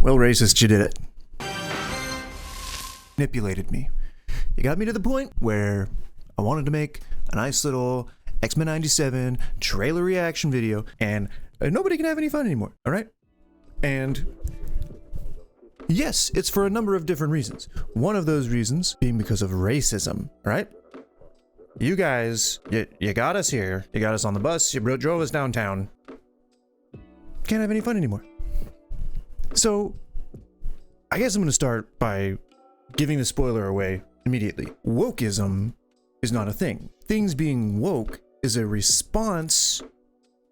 Well, racist, you did it. Manipulated me. You got me to the point where I wanted to make a nice little Xmen 97 trailer reaction video, and nobody can have any fun anymore, all right? And yes, it's for a number of different reasons. One of those reasons being because of racism, right? You guys, you got us here. You got us on the bus. You drove us downtown. Can't have any fun anymore. So, I guess I'm going to start by giving the spoiler away immediately. Wokeism is not a thing. Things being woke is a response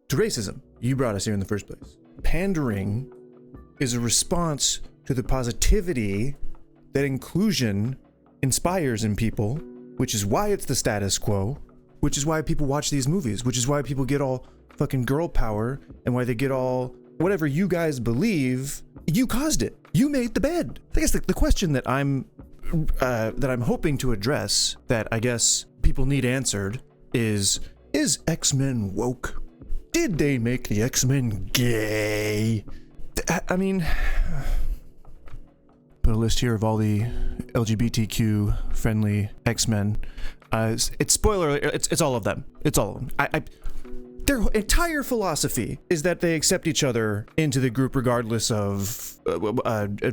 to racism. You brought us here in the first place. Pandering is a response to the positivity that inclusion inspires in people, which is why it's the status quo, which is why people watch these movies, which is why people get all fucking girl power, and why they get all whatever you guys believe. You caused it. You made the bed. I guess the question that I'm hoping to address, that I guess people need answered, is Xmen woke? Did they make the X-Men gay? I mean, put a list here of all the LGBTQ friendly X-Men. It's spoiler. It's all of them. It's all of them. Their entire philosophy is that they accept each other into the group regardless of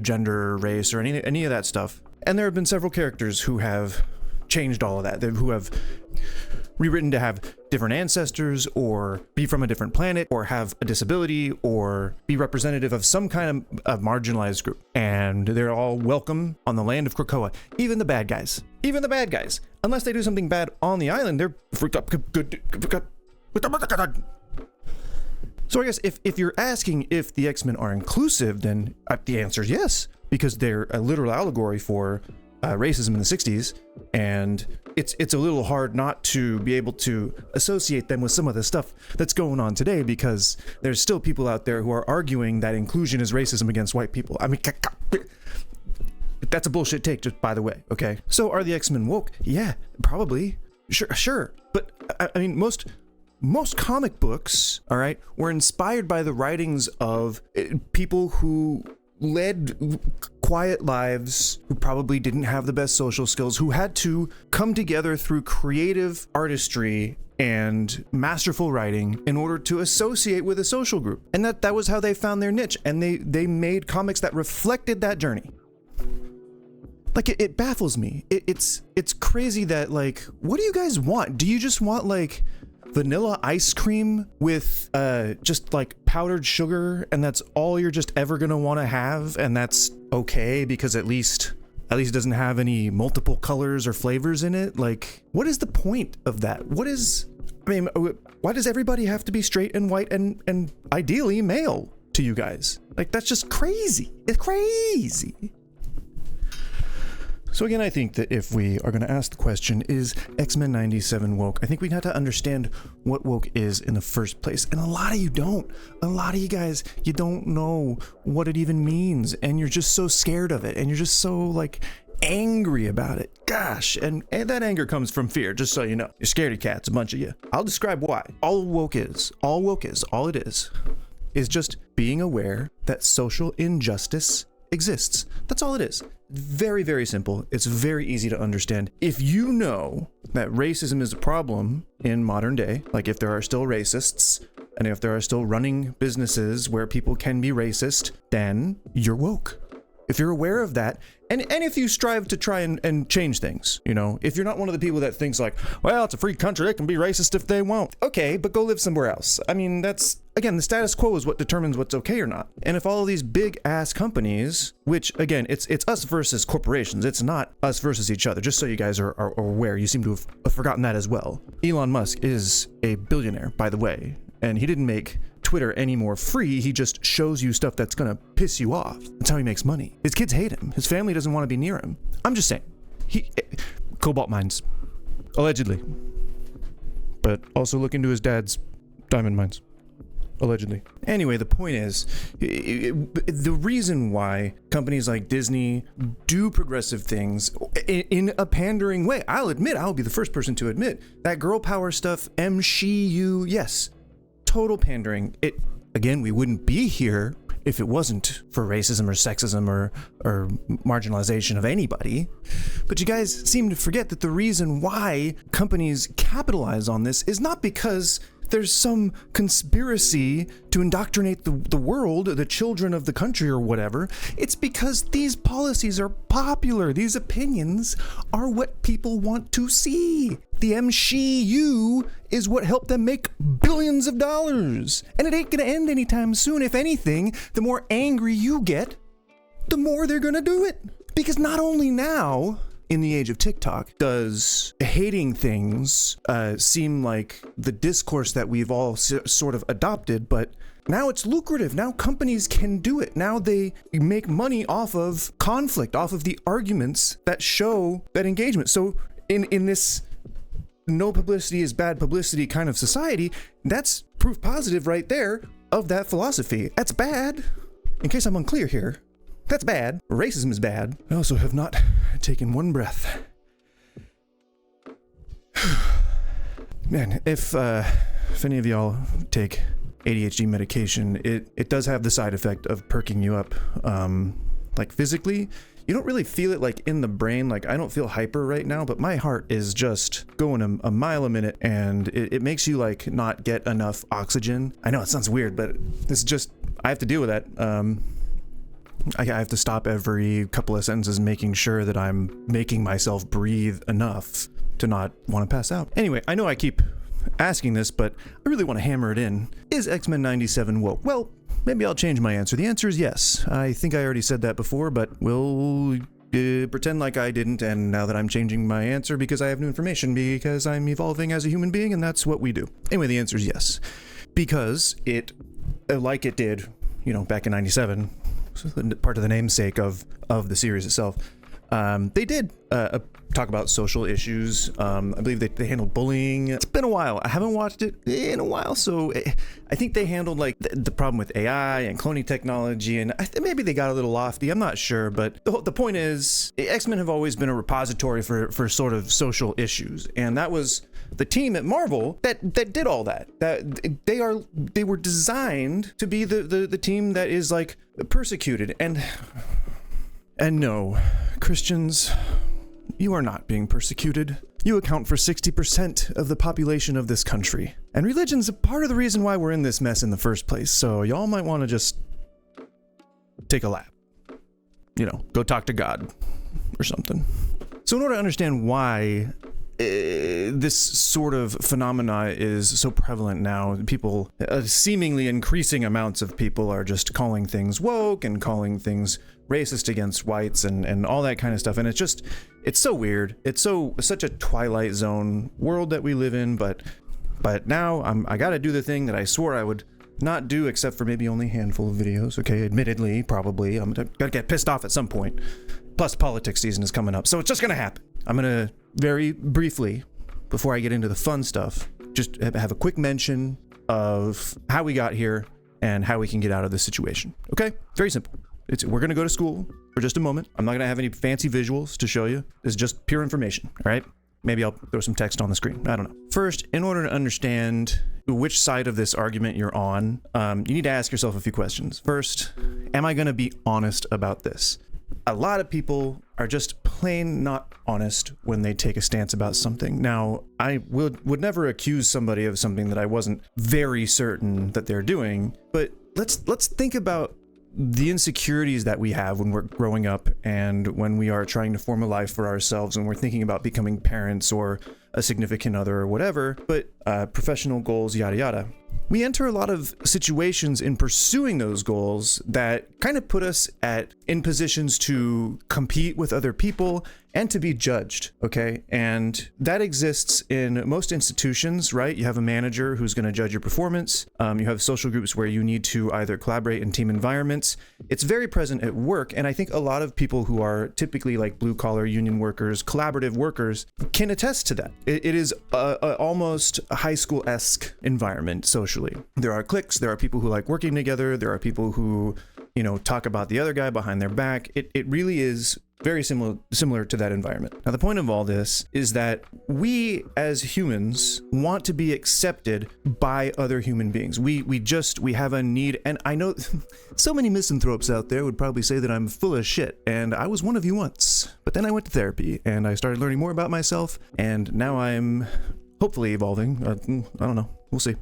gender, race, or any of that stuff. And there have been several characters who have changed all of that, who have rewritten to have different ancestors, or be from a different planet, or have a disability, or be representative of some kind of marginalized group. And they're all welcome on the land of Krakoa. Even the bad guys. Even the bad guys. Unless they do something bad on the island, they're good. So I guess if you're asking if the X-Men are inclusive, then the answer is yes, because they're a literal allegory for racism in the 60s, and it's a little hard not to be able to associate them with some of the stuff that's going on today, because there's still people out there who are arguing that inclusion is racism against white people. I mean, that's a bullshit take, just by the way, okay? So are the X-Men woke? Yeah, probably. Sure. But I mean, most comic books, all right, were inspired by the writings of people who led quiet lives, who probably didn't have the best social skills, who had to come together through creative artistry and masterful writing in order to associate with a social group. And that was how they found their niche. And they made comics that reflected that journey. Like, it baffles me. It's crazy that, like, what do you guys want? Do you just want, like, vanilla ice cream with just like powdered sugar, and that's all you're just ever gonna want to have, and that's okay because at least it doesn't have any multiple colors or flavors in it? Like, what is the point of that? Why does everybody have to be straight and white and ideally male to you guys? Like, that's just crazy. It's crazy. So again, I think that if we are going to ask the question, is Xmen 97 woke? I think we have to understand what woke is in the first place. And a lot of you don't. A lot of you guys, you don't know what it even means. And you're just so scared of it. And you're just so, like, angry about it. Gosh. And that anger comes from fear, just so you know. You're scaredy cats, a bunch of you. I'll describe why. All it is just being aware that social injustice exists. That's all it is. Very, very simple. It's very easy to understand. If you know that racism is a problem in modern day, like if there are still racists, and if there are still running businesses where people can be racist, then you're woke. If you're aware of that, and if you strive to try and change things, you know, if you're not one of the people that thinks like, well, it's a free country, they can be racist if they won't. Okay, but go live somewhere else. I mean, that's, again, the status quo is what determines what's okay or not. And if all of these big ass companies, which again, it's us versus corporations, it's not us versus each other, just so you guys are aware. You seem to have forgotten that as well. Elon Musk is a billionaire, by the way, and he didn't make Twitter any more free. He just shows you stuff that's gonna piss you off. That's how he makes money. His kids hate him. His family doesn't want to be near him. I'm just saying. Cobalt mines, allegedly. But also look into his dad's diamond mines, allegedly. Anyway, the point is, the reason why companies like Disney do progressive things in a pandering way, I'll be the first person to admit, that girl power stuff, MCU, yes, total pandering. Again, we wouldn't be here if it wasn't for racism or sexism or marginalization of anybody. But you guys seem to forget that the reason why companies capitalize on this is not because there's some conspiracy to indoctrinate the world, the children of the country or whatever. It's because these policies are popular. These opinions are what people want to see. The MCU is what helped them make billions of dollars. And it ain't gonna end anytime soon. If anything, the more angry you get, the more they're gonna do it. Because not only now, in the age of TikTok, does hating things seem like the discourse that we've all sort of adopted, but now it's lucrative. Now companies can do it. Now they make money off of conflict, off of the arguments that show that engagement. So in this no publicity is bad publicity kind of society, that's proof positive right there of that philosophy. That's bad. In case I'm unclear here, that's bad. Racism is bad. I also have not taken one breath. Man, if any of y'all take ADHD medication, it does have the side effect of perking you up. Like physically, you don't really feel it like in the brain. Like I don't feel hyper right now, but my heart is just going a mile a minute, and it makes you like not get enough oxygen. I know it sounds weird, but it's just, I have to deal with that. I have to stop every couple of sentences making sure that I'm making myself breathe enough to not want to pass out. Anyway, I know I keep asking this, but I really want to hammer it in. Is Xmen 97 woke? Well, maybe I'll change my answer. The answer is yes. I think I already said that before, but we'll pretend like I didn't, and now that I'm changing my answer because I have new information, because I'm evolving as a human being, and that's what we do. Anyway, the answer is yes. Because it, like it did, back in 97, part of the namesake of the series itself, they did talk about social issues. I believe they handled bullying. It's been a while. I haven't watched it in a while, so I think they handled like the problem with AI and cloning technology, and maybe they got a little lofty. I'm not sure, but the point is, X-Men have always been a repository for sort of social issues, and that was the team at Marvel that did all that. That they were designed to be the team that is like persecuted, and no, Christians, you are not being persecuted. You account for 60% of the population of this country, and religion's a part of the reason why we're in this mess in the first place. So y'all might want to just take a lap, go talk to God or something. So in order to understand why this sort of phenomena is so prevalent now, people, seemingly increasing amounts of people, are just calling things woke and calling things racist against whites and all that kind of stuff. And it's so weird. It's such a Twilight Zone world that we live in. But now I gotta do the thing that I swore I would not do, except for maybe only a handful of videos. Okay, admittedly, probably I'm gonna get pissed off at some point. Plus politics season is coming up, so it's just gonna happen. I'm gonna very briefly, before I get into the fun stuff, just have a quick mention of how we got here and how we can get out of this situation. Okay, very simple. We're gonna go to school for just a moment. I'm not gonna have any fancy visuals to show you. It's just pure information, all right? Maybe I'll throw some text on the screen. I don't know. First, in order to understand which side of this argument you're on, you need to ask yourself a few questions. First, am I gonna be honest about this? A lot of people are just plain not honest when they take a stance about something. Now, I would never accuse somebody of something that I wasn't very certain that they're doing, but let's think about the insecurities that we have when we're growing up and when we are trying to form a life for ourselves and we're thinking about becoming parents or a significant other or whatever, but professional goals, yada yada. We enter a lot of situations in pursuing those goals that kind of put us in positions to compete with other people and to be judged, okay? And that exists in most institutions, right? You have a manager who's going to judge your performance. You have social groups where you need to either collaborate in team environments. It's very present at work, and I think a lot of people who are typically like blue-collar union workers, collaborative workers, can attest to that. It is almost a high school-esque environment socially. There are cliques, there are people who like working together, there are people who, talk about the other guy behind their back. It really is very similar to that environment. Now, the point of all this is that we as humans want to be accepted by other human beings. We have a need, and I know so many misanthropes out there would probably say that I'm full of shit, and I was one of you once. But then I went to therapy, and I started learning more about myself, and now I'm hopefully evolving. I don't know. We'll see.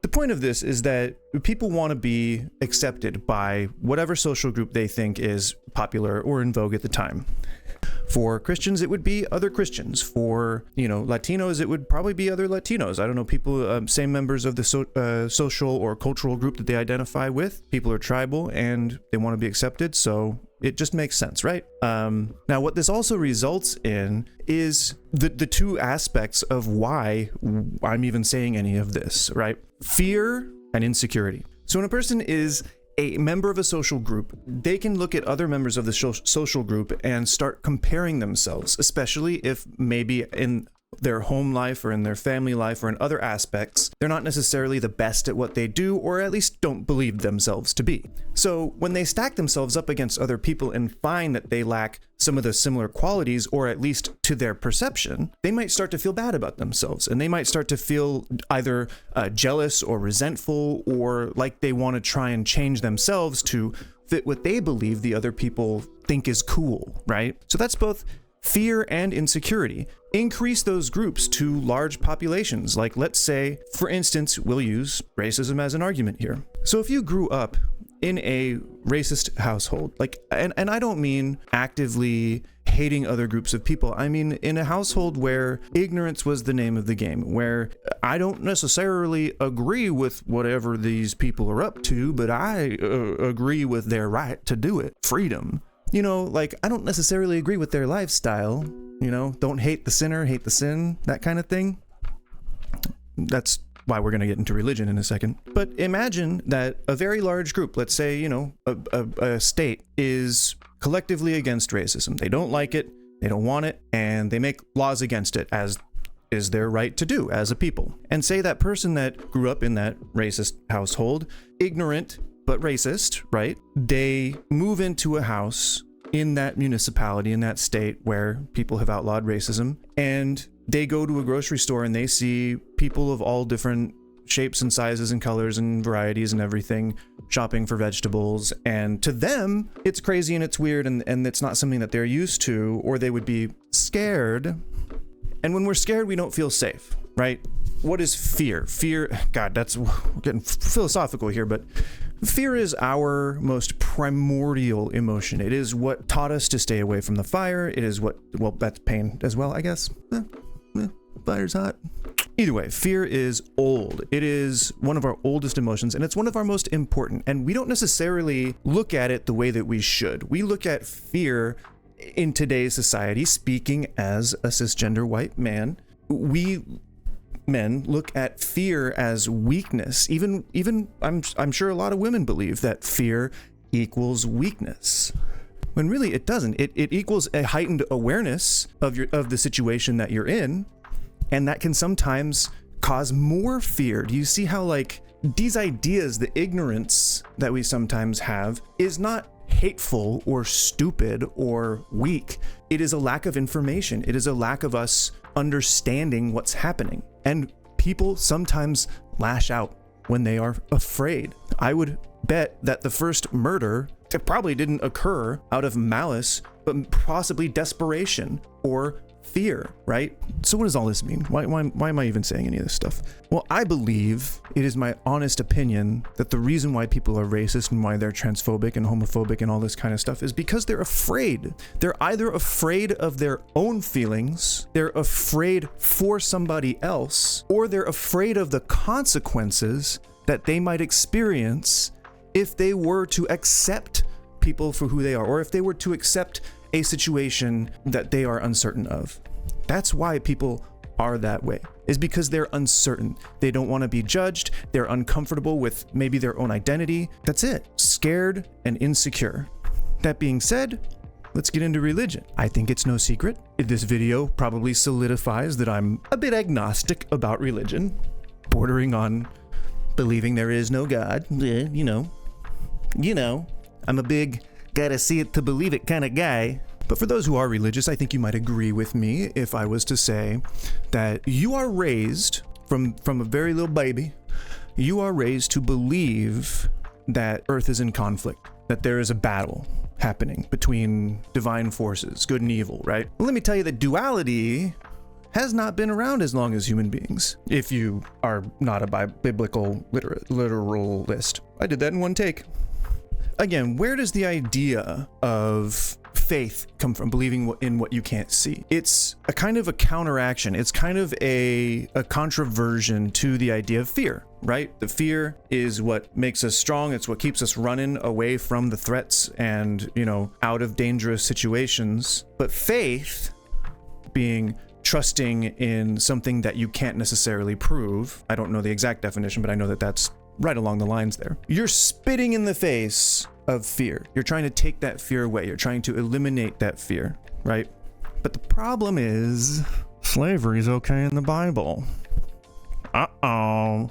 The point of this is that people want to be accepted by whatever social group they think is popular or in vogue at the time. For Christians, it would be other Christians. For, Latinos, it would probably be other Latinos. I don't know, people, same members of the social or cultural group that they identify with. People are tribal and they want to be accepted, so it just makes sense, right? Now, what this also results in is the two aspects of why I'm even saying any of this, right? Fear and insecurity. So when a person is a member of a social group, they can look at other members of the social group and start comparing themselves, especially if maybe in their home life or in their family life or in other aspects, they're not necessarily the best at what they do, or at least don't believe themselves to be. So when they stack themselves up against other people and find that they lack some of the similar qualities, or at least to their perception, they might start to feel bad about themselves, and they might start to feel either jealous or resentful, or like they want to try and change themselves to fit what they believe the other people think is cool, right? So that's both fear and insecurity. Increase those groups to large populations. Like, let's say, for instance, we'll use racism as an argument here. So if you grew up in a racist household, and I don't mean actively hating other groups of people. I mean, in a household where ignorance was the name of the game, where I don't necessarily agree with whatever these people are up to, but I agree with their right to do it. Freedom. I don't necessarily agree with their lifestyle, don't hate the sinner, hate the sin, that kind of thing. That's why we're going to get into religion in a second. But imagine that a very large group, let's say, a state is collectively against racism. They don't like it, they don't want it, and they make laws against it, as is their right to do as a people. And say that person that grew up in that racist household, ignorant, but racist, right? They move into a house in that municipality, in that state where people have outlawed racism, and they go to a grocery store and they see people of all different shapes and sizes and colors and varieties and everything shopping for vegetables. And to them, it's crazy and it's weird and it's not something that they're used to, or they would be scared. And when we're scared, we don't feel safe, right? What is fear? Fear, God, we're getting philosophical here, but fear is our most primordial emotion. It is what taught us to stay away from the fire. It is that's pain as well, I guess. Fire's hot. Either way, fear is old. It is one of our oldest emotions, and it's one of our most important. And we don't necessarily look at it the way that we should. We look at fear in today's society, speaking as a cisgender white man, we men look at fear as weakness. Even I'm sure a lot of women believe that fear equals weakness, when really it doesn't. It equals a heightened awareness of the situation that you're in, and that can sometimes cause more fear. Do you see how these ideas, the ignorance that we sometimes have, is not hateful or stupid or weak. It is a lack of information. It is a lack of us understanding what's happening. And people sometimes lash out when they are afraid. I would bet that the first murder, it probably didn't occur out of malice, but possibly desperation or fear, right? So what does all this mean? Why am I even saying any of this stuff? Well, I believe, it is my honest opinion, that the reason why people are racist and why they're transphobic and homophobic and all this kind of stuff is because they're afraid. They're either afraid of their own feelings, they're afraid for somebody else, or they're afraid of the consequences that they might experience if they were to accept people for who they are, or if they were to accept a situation that they are uncertain of. That's why people are that way, is because they're uncertain. They don't want to be judged. They're uncomfortable with maybe their own identity. That's it. Scared and insecure. That being said, let's get into religion. I think it's no secret. This video probably solidifies that I'm a bit agnostic about religion, bordering on believing there is no God. You know, I'm a big gotta see it to believe it kind of guy. But for those who are religious, I think you might agree with me if I was to say that you are raised from a very little baby, you are raised to believe that Earth is in conflict, that there is a battle happening between divine forces, good and evil, right? Well, let me tell you that duality has not been around as long as human beings, if you are not a biblical literalist. I did that in one take. Again, where does the idea of faith come from, believing in what you can't see? It's a kind of a counteraction. It's kind of a controversion to the idea of fear, right? The fear is what makes us strong. It's what keeps us running away from the threats and, out of dangerous situations. But faith, being trusting in something that you can't necessarily prove. I don't know the exact definition, but I know that that's right along the lines there. You're spitting in the face of fear. You're trying to take that fear away. You're trying to eliminate that fear, right? But the problem is slavery is okay in the Bible. Uh-oh.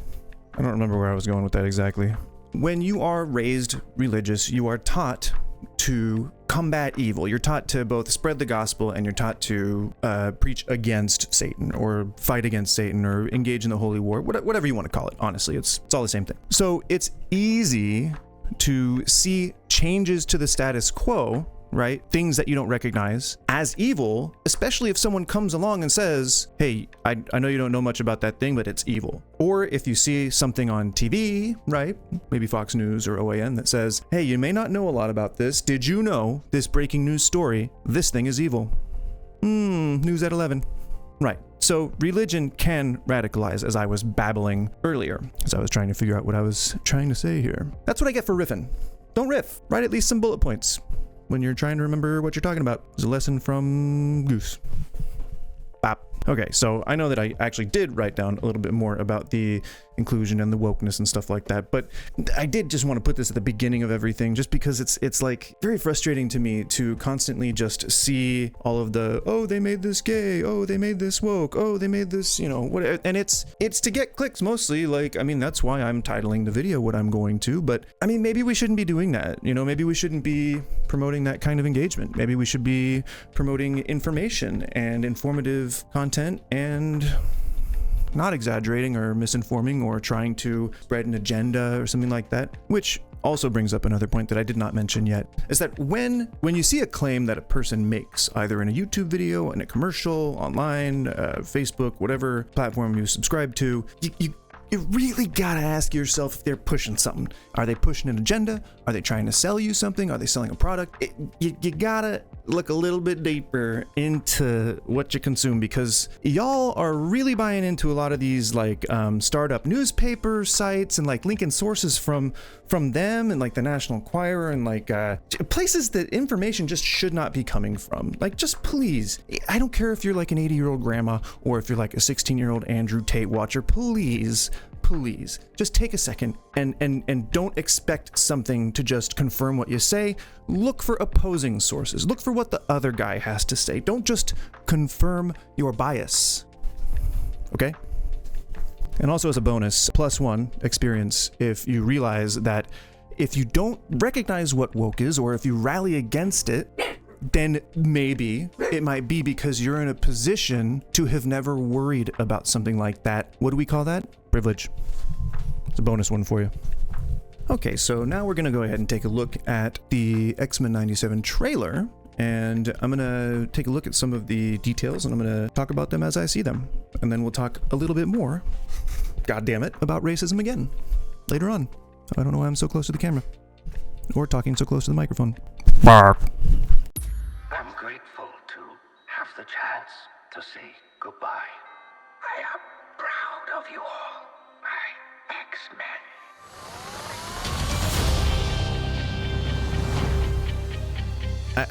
I don't remember where I was going with that exactly. When you are raised religious, you are taught to combat evil. You're taught to both spread the gospel and you're taught to preach against Satan or fight against Satan or engage in the holy war, whatever you want to call it. Honestly, it's all the same thing. So it's easy to see changes to the status quo, right? Things that you don't recognize as evil, especially if someone comes along and says, hey, I know you don't know much about that thing, but it's evil. Or if you see something on TV, right? Maybe Fox News or OAN that says, hey, you may not know a lot about this. Did you know this breaking news story? This thing is evil. News at 11. Right. So religion can radicalize, as I was babbling earlier, as I was trying to figure out what I was trying to say here. That's what I get for riffing. Don't riff. Write at least some bullet points when you're trying to remember what you're talking about. It's a lesson from Goose. Bop. Okay, so I know that I actually did write down a little bit more about the inclusion and the wokeness and stuff like that, but I did just want to put this at the beginning of everything, just because it's like very frustrating to me to constantly just see all of the, oh, they made this gay, oh, they made this woke, oh, they made this, whatever, and it's to get clicks mostly. Like, I mean, that's why I'm titling the video what I'm going to, but I mean, maybe we shouldn't be doing that. Maybe we shouldn't be promoting that kind of engagement. Maybe we should be promoting information and informative content and not exaggerating or misinforming or trying to spread an agenda or something like that. Which also brings up another point that I did not mention yet, is that when you see a claim that a person makes, either in a YouTube video, in a commercial, online, Facebook, whatever platform you subscribe to, you really gotta ask yourself if they're pushing something. Are they pushing an agenda? Are they trying to sell you something? Are they selling a product? You gotta look a little bit deeper into what you consume, because y'all are really buying into a lot of these like startup newspaper sites and like linking sources from them and like the National Enquirer and like places that information just should not be coming from. Like, just please, I don't care if you're like an 80-year-old grandma or if you're like a 16-year-old Andrew Tate watcher, please just take a second and don't expect something to just confirm what you say. Look for opposing sources. Look for what the other guy has to say. Don't just confirm your bias. Okay? And also, as a bonus, +1 experience if you realize that if you don't recognize what woke is, or if you rally against it, then maybe it might be because you're in a position to have never worried about something like that. What do we call that? Privilege. It's a bonus one for you. Okay, so now we're gonna go ahead and take a look at the Xmen 97 trailer, and I'm gonna take a look at some of the details, and I'm gonna talk about them as I see them. And then we'll talk a little bit more, god damn it, about racism again later on. I don't know why I'm so close to the camera or talking so close to the microphone. Bark. I'm grateful to have the chance to say goodbye. I am proud of you all, my Xmen.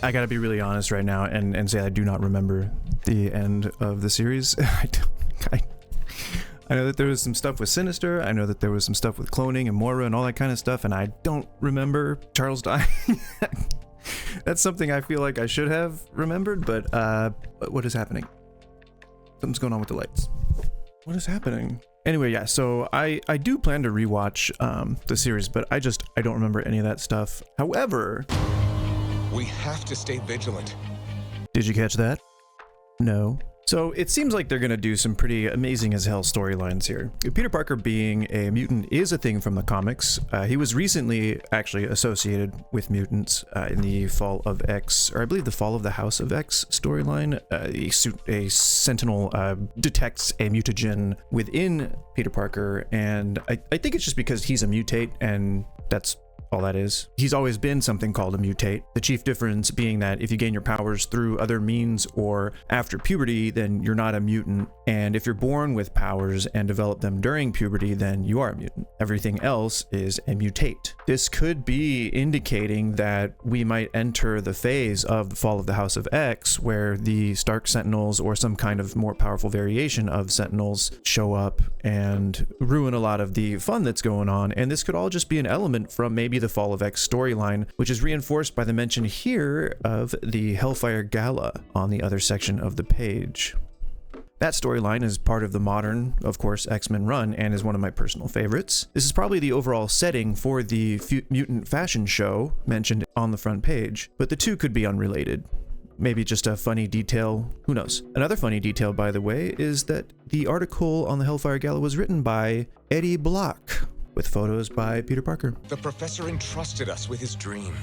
I gotta be really honest right now and say I do not remember the end of the series. I know that there was some stuff with Sinister. I know that there was some stuff with cloning and Moira and all that kind of stuff, and I don't remember Charles dying. That's something I feel like I should have remembered, but what is happening? Something's going on with the lights. What is happening? Anyway, yeah, so I do plan to rewatch the series, but I don't remember any of that stuff. However, we have to stay vigilant. Did you catch that? No. So it seems like they're going to do some pretty amazing as hell storylines here. Peter Parker being a mutant is a thing from the comics. He was recently actually associated with mutants in the Fall of X, or I believe the Fall of the House of X storyline. A Sentinel detects a mutagen within Peter Parker, and I think it's just because he's a mutate, and that's all that is. He's always been something called a mutate. The chief difference being that if you gain your powers through other means or after puberty, then you're not a mutant. And if you're born with powers and develop them during puberty, then you are a mutant. Everything else is a mutate. This could be indicating that we might enter the phase of the Fall of the House of X where the Stark Sentinels or some kind of more powerful variation of Sentinels show up and ruin a lot of the fun that's going on. And this could all just be an element from maybe the Fall of X storyline, which is reinforced by the mention here of the Hellfire Gala on the other section of the page. That storyline is part of the modern, of course, X-Men run and is one of my personal favorites. This is probably the overall setting for the mutant fashion show mentioned on the front page, but the two could be unrelated. Maybe just a funny detail, who knows. Another funny detail, by the way, is that the article on the Hellfire Gala was written by Eddie Block, with photos by Peter Parker. The professor entrusted us with his dream.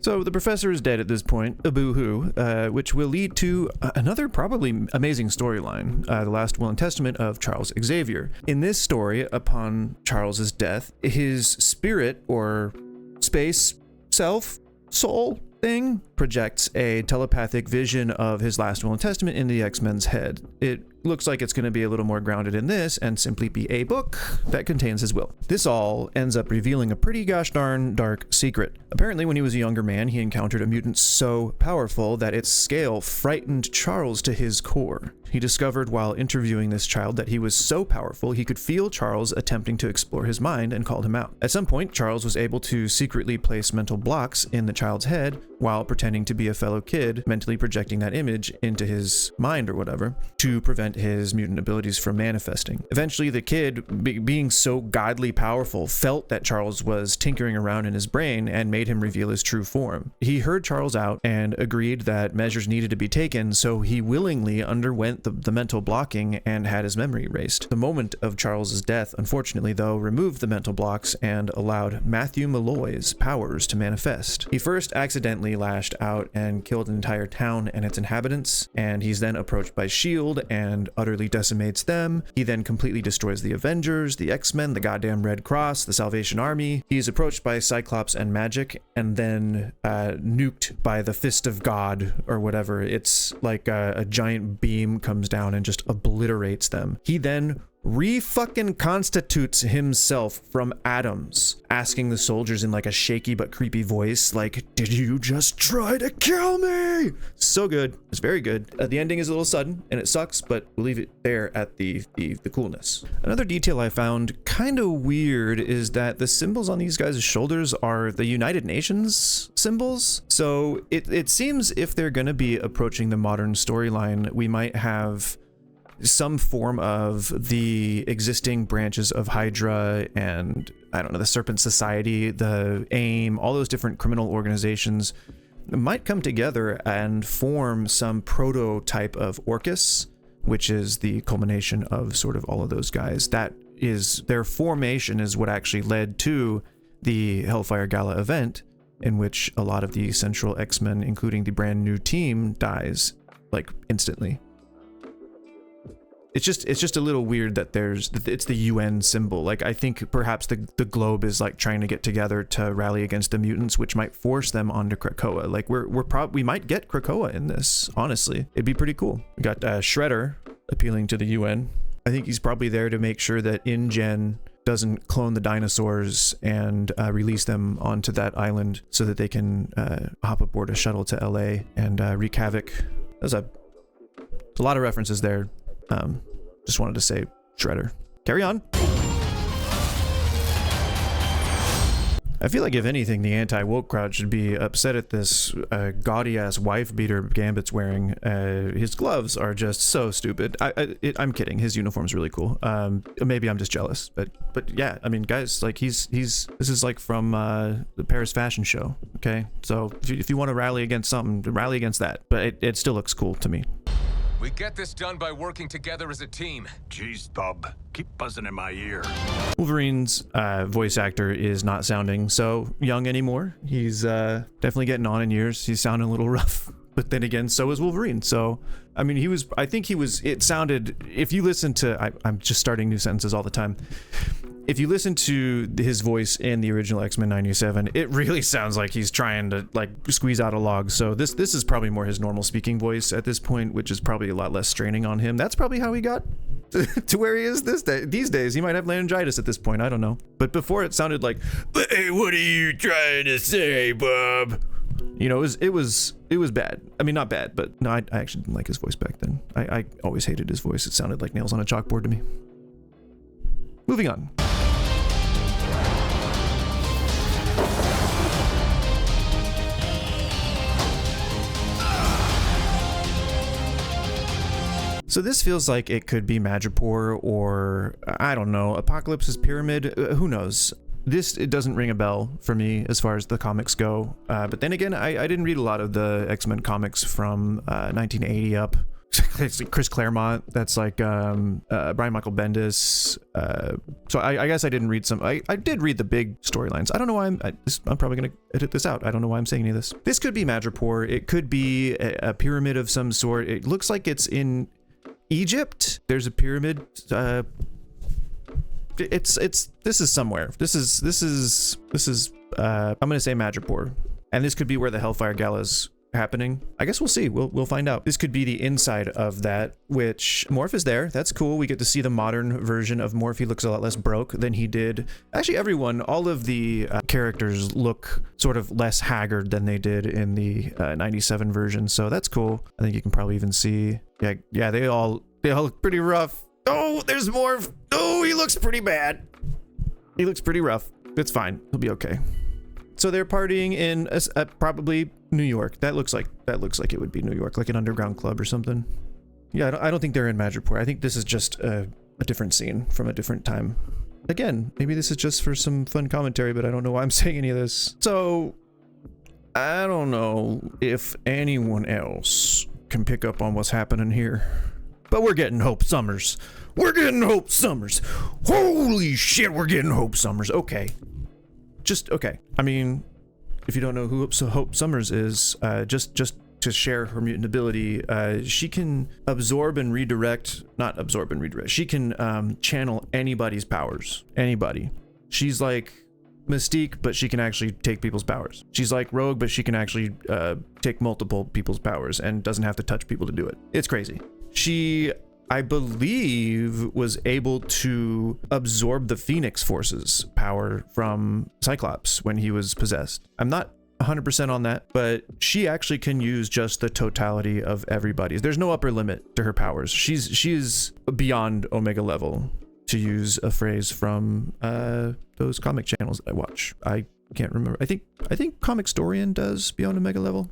So the professor is dead at this point, a boo-hoo, which will lead to another probably amazing storyline, the last will and testament of Charles Xavier. In this story, upon Charles's death, his spirit or space self, soul thing projects a telepathic vision of his last will and testament in the X-Men's head. It looks like it's going to be a little more grounded in this and simply be a book that contains his will. This all ends up revealing a pretty gosh darn dark secret. Apparently, when he was a younger man, he encountered a mutant so powerful that its scale frightened Charles to his core. He discovered while interviewing this child that he was so powerful he could feel Charles attempting to explore his mind and called him out. At some point, Charles was able to secretly place mental blocks in the child's head while pretending to be a fellow kid, mentally projecting that image into his mind or whatever, to prevent his mutant abilities from manifesting. Eventually, the kid, being so godly powerful, felt that Charles was tinkering around in his brain and made him reveal his true form. He heard Charles out and agreed that measures needed to be taken, so he willingly underwent the mental blocking and had his memory erased. The moment of Charles's death, unfortunately though, removed the mental blocks and allowed Matthew Malloy's powers to manifest. He first accidentally lashed out and killed an entire town and its inhabitants, and he's then approached by S.H.I.E.L.D. and utterly decimates them. He then completely destroys the Avengers, the X-Men, the goddamn Red Cross, the Salvation Army. He's approached by Cyclops and Magic, and then nuked by the Fist of God or whatever. It's like a giant beam comes down and just obliterates them. He then re-fucking constitutes himself from atoms, asking the soldiers in like a shaky but creepy voice, like, "Did you just try to kill me?" So good. It's very good. The ending is a little sudden and it sucks, but we'll leave it there at the coolness. Another detail I found kind of weird is that the symbols on these guys' shoulders are the United Nations symbols. So it seems if they're going to be approaching the modern storyline, we might have some form of the existing branches of Hydra and, I don't know, the Serpent Society, the AIM, all those different criminal organizations might come together and form some prototype of Orcus, which is the culmination of sort of all of those guys. That is, their formation is what actually led to the Hellfire Gala event, in which a lot of the central X-Men, including the brand new team, dies like instantly. It's just a little weird that it's the UN symbol. Like, I think perhaps the globe is like trying to get together to rally against the mutants, which might force them onto Krakoa. Like we might get Krakoa in this, honestly. It'd be pretty cool. We got Shredder appealing to the UN. I think he's probably there to make sure that InGen doesn't clone the dinosaurs and release them onto that island so that they can hop aboard a shuttle to LA and wreak havoc. There's a lot of references there. Just wanted to say Shredder. Carry on. I feel like if anything, the anti-woke crowd should be upset at this gaudy-ass wife beater Gambit's wearing. His gloves are just so stupid. I'm kidding. His uniform's really cool. Maybe I'm just jealous, but yeah. I mean, guys, like this is like from the Paris fashion show. Okay, so if you want to rally against something, rally against that. But it still looks cool to me. We get this done by working together as a team. Jeez, bub. Keep buzzing in my ear. Wolverine's voice actor is not sounding so young anymore. He's definitely getting on in years. He's sounding a little rough. But then again, so is Wolverine. So, I mean, it sounded, if you listen to, I'm just starting new sentences all the time. If you listen to his voice in the original X-Men 97, it really sounds like he's trying to like squeeze out a log. So this is probably more his normal speaking voice at this point, which is probably a lot less straining on him. That's probably how he got to where he is these days. He might have laryngitis at this point. I don't know. But before it sounded like, "Hey, what are you trying to say, Bob?" You know, it was bad. I mean, not bad, but no, I actually didn't like his voice back then. I always hated his voice. It sounded like nails on a chalkboard to me. Moving on. So this feels like it could be Madripoor or, I don't know, Apocalypse's Pyramid. Who knows? It doesn't ring a bell for me as far as the comics go. But then again, I didn't read a lot of the X-Men comics from 1980 up. It's like Chris Claremont. That's like Brian Michael Bendis. So I guess I didn't read some. I did read the big storylines. I don't know why I'm probably going to edit this out. I don't know why I'm saying any of this. This could be Madripoor. It could be a pyramid of some sort. It looks like it's in Egypt. There's a pyramid. This is somewhere. This is I'm gonna say Madripoor, and this could be where the Hellfire Gala's happening. I guess we'll see. We'll find out. This could be the inside of that, which Morph is there. That's cool. We get to see the modern version of Morph. He looks a lot less broke than he did. Actually, all of the characters look sort of less haggard than they did in the 97 version. So that's cool. I think you can probably even see. Yeah. They all look pretty rough. Oh, there's Morph. Oh, he looks pretty bad. He looks pretty rough. It's fine. He'll be okay. So they're partying in probably New York. That looks like it would be New York, like an underground club or something. Yeah, I don't think they're in Madripoor. I think this is just a different scene from a different time. Again, maybe this is just for some fun commentary, but I don't know why I'm saying any of this. So I don't know if anyone else can pick up on what's happening here, but we're getting Hope Summers. We're getting Hope Summers. Holy shit, we're getting Hope Summers. Okay. Okay. I mean, if you don't know who Hope Summers is, just to share her mutant ability, she can absorb and redirect. Not absorb and redirect. She can channel anybody's powers. Anybody. She's like Mystique, but she can actually take people's powers. She's like Rogue, but she can actually take multiple people's powers and doesn't have to touch people to do it. It's crazy. She, I believe, was able to absorb the Phoenix Force's power from Cyclops when he was possessed. I'm not 100% on that, but she actually can use just the totality of everybody's. There's no upper limit to her powers. She's beyond Omega level, to use a phrase from those comic channels that I watch. I can't remember. I think Comic Storian does Beyond Omega level.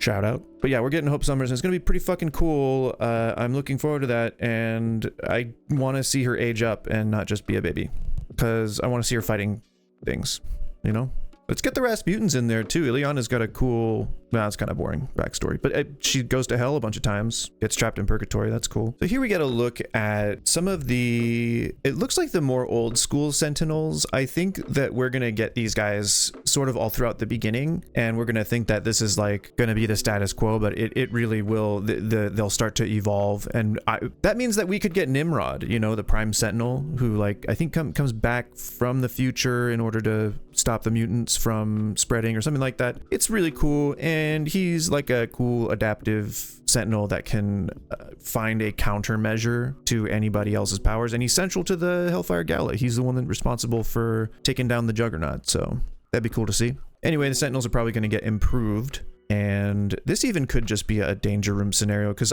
Shout out. But yeah, we're getting Hope Summers, and it's gonna be pretty fucking cool. I'm looking forward to that, and I want to see her age up and not just be a baby, because I want to see her fighting things, you know? Let's get the Rasputins in there too. Ileana's got a cool, it's kind of boring backstory, but she goes to hell a bunch of times, gets trapped in purgatory. That's cool. So here we get a look at some of it looks like the more old school Sentinels. I think that we're going to get these guys sort of all throughout the beginning, and we're going to think that this is like going to be the status quo, but it really will. They'll start to evolve, and that means that we could get Nimrod, you know, the Prime Sentinel, who like I think comes back from the future in order to stop the mutants from spreading or something like that. It's really cool, and he's like a cool adaptive Sentinel that can find a countermeasure to anybody else's powers, and he's central to the Hellfire Gala. He's the one that's responsible for taking down the Juggernaut, so that'd be cool to see. Anyway, the Sentinels are probably going to get improved, and this even could just be a danger room scenario, because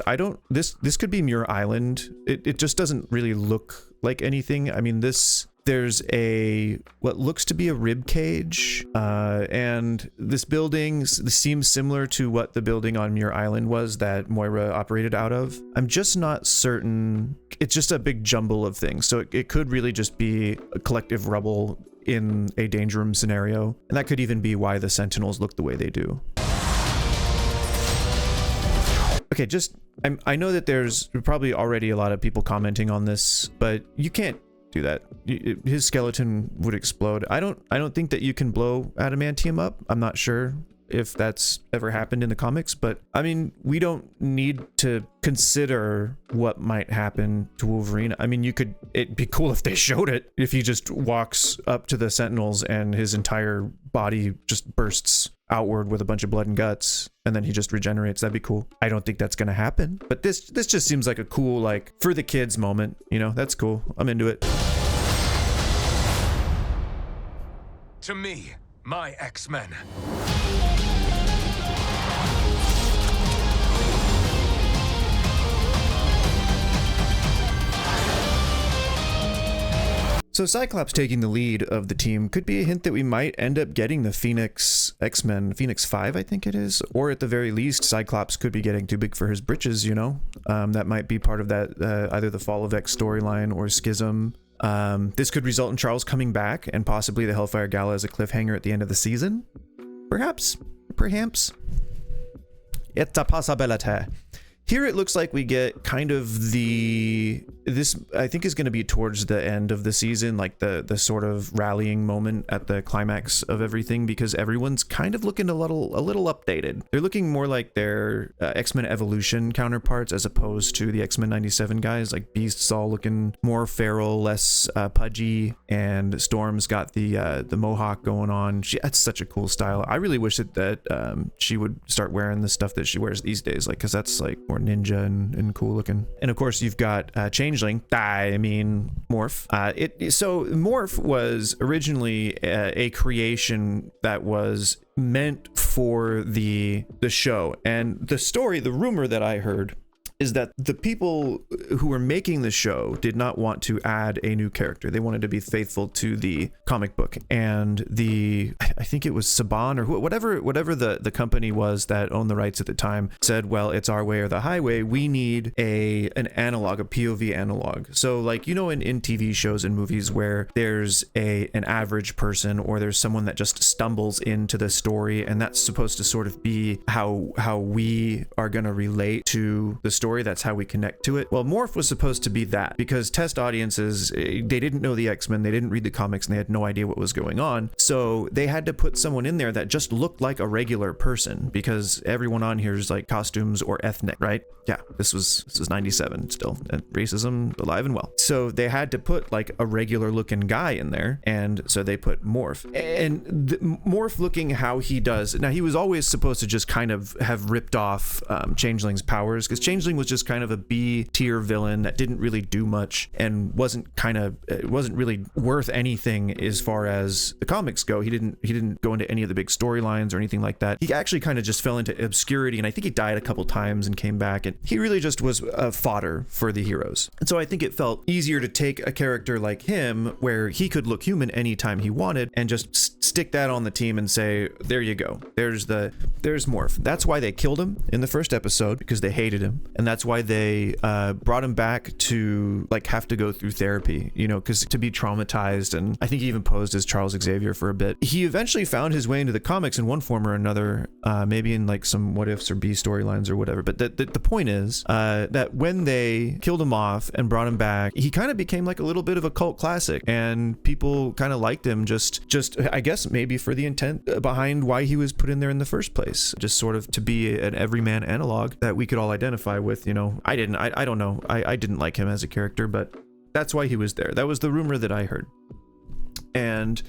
this could be Muir Island. It just doesn't really look like anything. I mean, this There's a what looks to be a rib cage, and this building seems similar to what the building on Muir Island was that Moira operated out of. I'm just not certain. It's just a big jumble of things, so it could really just be a collective rubble in a danger room scenario, and that could even be why the Sentinels look the way they do. Okay, I know that there's probably already a lot of people commenting on this, but you can't do that. His skeleton would explode. I don't think that you can blow adamantium up. I'm not sure if that's ever happened in the comics, but I mean, we don't need to consider what might happen to Wolverine. I mean, it'd be cool if they showed it, if he just walks up to the Sentinels and his entire body just bursts outward with a bunch of blood and guts, and then he just regenerates. That'd be cool. I don't think that's gonna happen, but this just seems like a cool, like, for the kids moment, you know. That's cool. I'm into it. To me, my Xmen. So Cyclops taking the lead of the team could be a hint that we might end up getting the Phoenix Xmen, Phoenix 5, I think it is, or at the very least, Cyclops could be getting too big for his britches, you know? That might be part of that, either the Fall of X storyline or Schism. This could result in Charles coming back and possibly the Hellfire Gala as a cliffhanger at the end of the season. Perhaps. It's a possibility. Here it looks like we get kind of this I think is going to be towards the end of the season, like the sort of rallying moment at the climax of everything, because everyone's kind of looking a little updated. They're looking more like their X-Men Evolution counterparts as opposed to the X-Men 97 guys. Like Beast's all looking more feral, less pudgy, and Storm's got the mohawk going on. That's such a cool style. I really wish that she would start wearing the stuff that she wears these days, like, because that's like more ninja and cool looking. And of course you've got Changeling, Morph. So Morph was originally a creation that was meant for the show, and the rumor that I heard is that the people who were making the show did not want to add a new character. They wanted to be faithful to the comic book, and I think it was Saban or whatever the company was that owned the rights at the time said, well, it's our way or the highway. We need an analog, a POV analog. So, like, you know, in TV shows and movies where there's an average person, or there's someone that just stumbles into the story, and that's supposed to sort of be how we are going to relate to the story. That's how we connect to it. Well, Morph was supposed to be that, because test audiences, they didn't know the X-Men, they didn't read the comics, and they had no idea what was going on. So they had to put someone in there that just looked like a regular person, because everyone on here is like costumes or ethnic, right? Yeah, this was 97 still, and racism alive and well. So they had to put like a regular looking guy in there, and so they put Morph. And Morph looking how he does. Now, he was always supposed to just kind of have ripped off Changeling's powers, because Changeling was just kind of a B tier villain that didn't really do much and wasn't really worth anything as far as the comics go. He didn't go into any of the big storylines or anything like that. He actually kind of just fell into obscurity, and I think he died a couple times and came back, and he really just was fodder for the heroes. And so I think it felt easier to take a character like him, where he could look human anytime he wanted, and just stick that on the team and say, there you go, there's Morph. That's why they killed him in the first episode, because they hated him, and that's why they brought him back to like have to go through therapy, you know, because to be traumatized. And I think he even posed as Charles Xavier for a bit. He eventually found his way into the comics in one form or another, maybe in like some What Ifs or B storylines or whatever. But the point is that when they killed him off and brought him back, he kind of became like a little bit of a cult classic, and people kind of liked him just I guess maybe for the intent behind why he was put in there in the first place, just sort of to be an everyman analog that we could all identify with. You know, I don't know, I didn't like him as a character, but that's why he was there. That was the rumor that I heard, and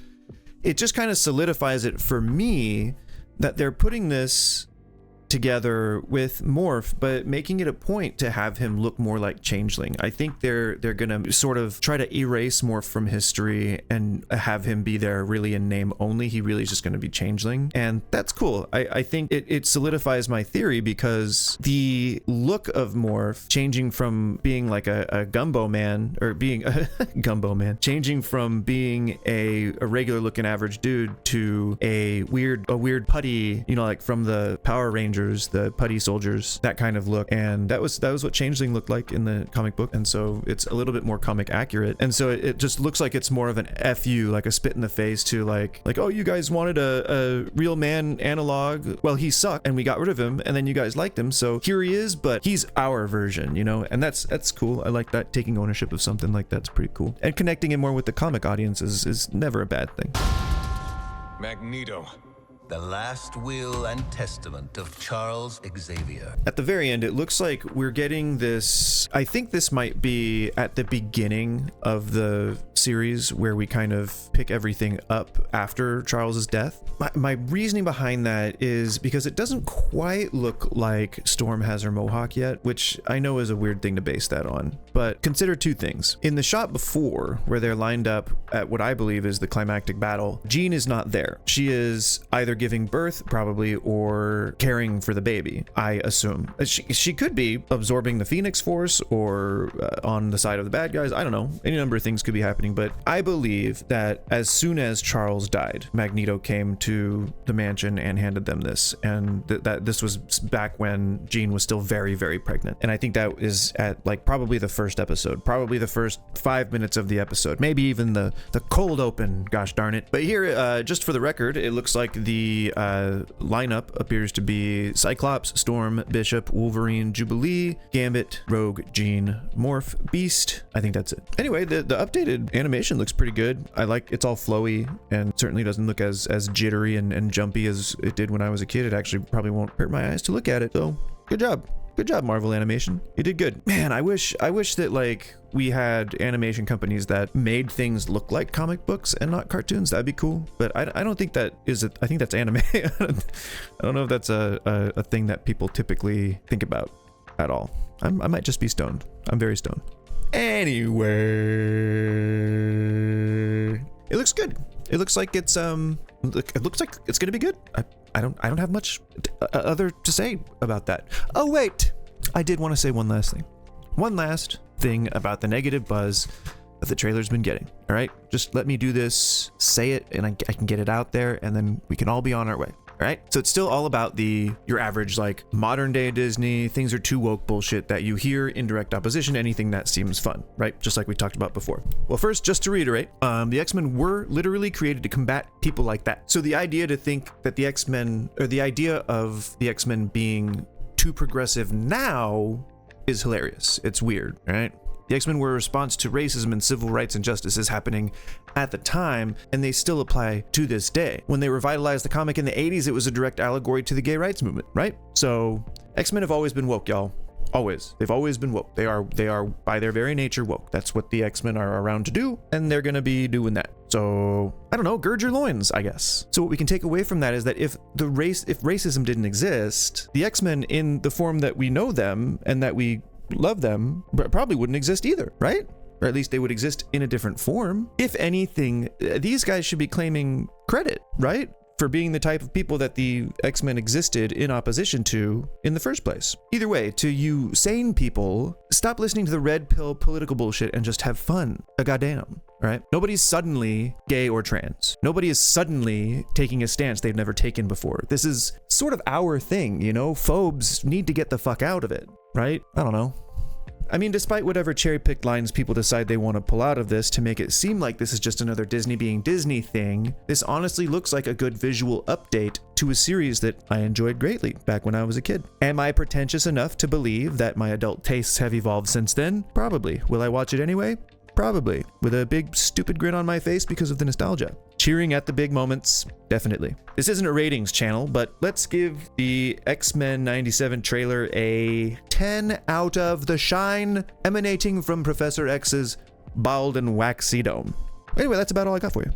it just kind of solidifies it for me that they're putting this together with Morph, but making it a point to have him look more like Changeling. I think they're gonna sort of try to erase Morph from history and have him be there really in name only. He really is just gonna be Changeling, and that's cool. I think it solidifies my theory, because the look of Morph changing from being like a gumbo man, or being a gumbo man, changing from being a regular looking average dude to a weird putty, you know, like from the Power Rangers, the putty soldiers, that kind of look. And that was what Changeling looked like in the comic book, and so it's a little bit more comic accurate, and so it just looks like it's more of an FU, like a spit in the face to like oh, you guys wanted a real man analog, well, he sucked and we got rid of him, and then you guys liked him, so here he is, but he's our version, you know. And that's cool. I like that. Taking ownership of something like that's pretty cool, and connecting it more with the comic audience is never a bad thing. Magneto. The last will and testament of Charles Xavier. At the very end, it looks like we're getting this. I think this might be at the beginning of the series, where we kind of pick everything up after Charles's death. My reasoning behind that is because it doesn't quite look like Storm has her mohawk yet, which I know is a weird thing to base that on. But consider two things. In the shot before, where they're lined up at what I believe is the climactic battle, Jean is not there. She is either giving birth, probably, or caring for the baby, I assume. She could be absorbing the Phoenix Force, or on the side of the bad guys. I don't know. Any number of things could be happening, but I believe that as soon as Charles died, Magneto came to the mansion and handed them this, and that this was back when Jean was still very, very pregnant. And I think that is at like probably the first episode, probably the first 5 minutes of the episode, maybe even the cold open, gosh darn it. But here, just for the record, it looks like the lineup appears to be Cyclops, Storm, Bishop, Wolverine, Jubilee, Gambit, Rogue, Jean, Morph, Beast. I think that's it. Anyway, the updated animation looks pretty good. I like it's all flowy, and certainly doesn't look as jittery and jumpy as it did when I was a kid. It actually probably won't hurt my eyes to look at it, so good job. Good job, Marvel Animation. You did good. Man, I wish that like we had animation companies that made things look like comic books and not cartoons. That'd be cool. But I don't think that is it. I think that's anime. I don't know if that's a thing that people typically think about at all. I might just be stoned. I'm very stoned. Anyway, it looks good. It looks like it's it looks like it's gonna be good. I don't have much other to say about that. Oh wait, I did want to say one last thing. One last thing about the negative buzz that the trailer's been getting. All right, just let me do this, say it, and I can get it out there, and then we can all be on our way. All right, so it's still all about your average like modern day Disney, things are too woke bullshit that you hear in direct opposition to anything that seems fun, right? Just like we talked about before. Well, first, just to reiterate, the X-Men were literally created to combat people like that. So the idea to think that the X-Men, or the idea of the X-Men being too progressive now, is hilarious. It's weird, right? The X-Men were a response to racism and civil rights injustices happening at the time, and they still apply to this day. When they revitalized the comic in the 80s, it was a direct allegory to the gay rights movement, right? So X-Men have always been woke, y'all. Always. They've always been woke. They are by their very nature woke. That's what the X-Men are around to do, and they're gonna be doing that. So I don't know, gird your loins, I guess. So what we can take away from that is that if racism didn't exist, the X-Men in the form that we know them and that we love them probably wouldn't exist either, right? Or at least they would exist in a different form. If anything, these guys should be claiming credit, right? For being the type of people that the X-Men existed in opposition to in the first place. Either way, to you sane people, stop listening to the red pill political bullshit and just have fun. Goddamn, right? Nobody's suddenly gay or trans. Nobody is suddenly taking a stance they've never taken before. This is sort of our thing, you know? Phobes need to get the fuck out of it, right? I don't know. I mean, despite whatever cherry-picked lines people decide they want to pull out of this to make it seem like this is just another Disney being Disney thing, this honestly looks like a good visual update to a series that I enjoyed greatly back when I was a kid. Am I pretentious enough to believe that my adult tastes have evolved since then? Probably. Will I watch it anyway? Probably. With a big stupid grin on my face because of the nostalgia. Cheering at the big moments, definitely. This isn't a ratings channel, but let's give the X-Men 97 trailer a 10 out of the shine emanating from Professor X's bald and waxy dome. Anyway, that's about all I got for you.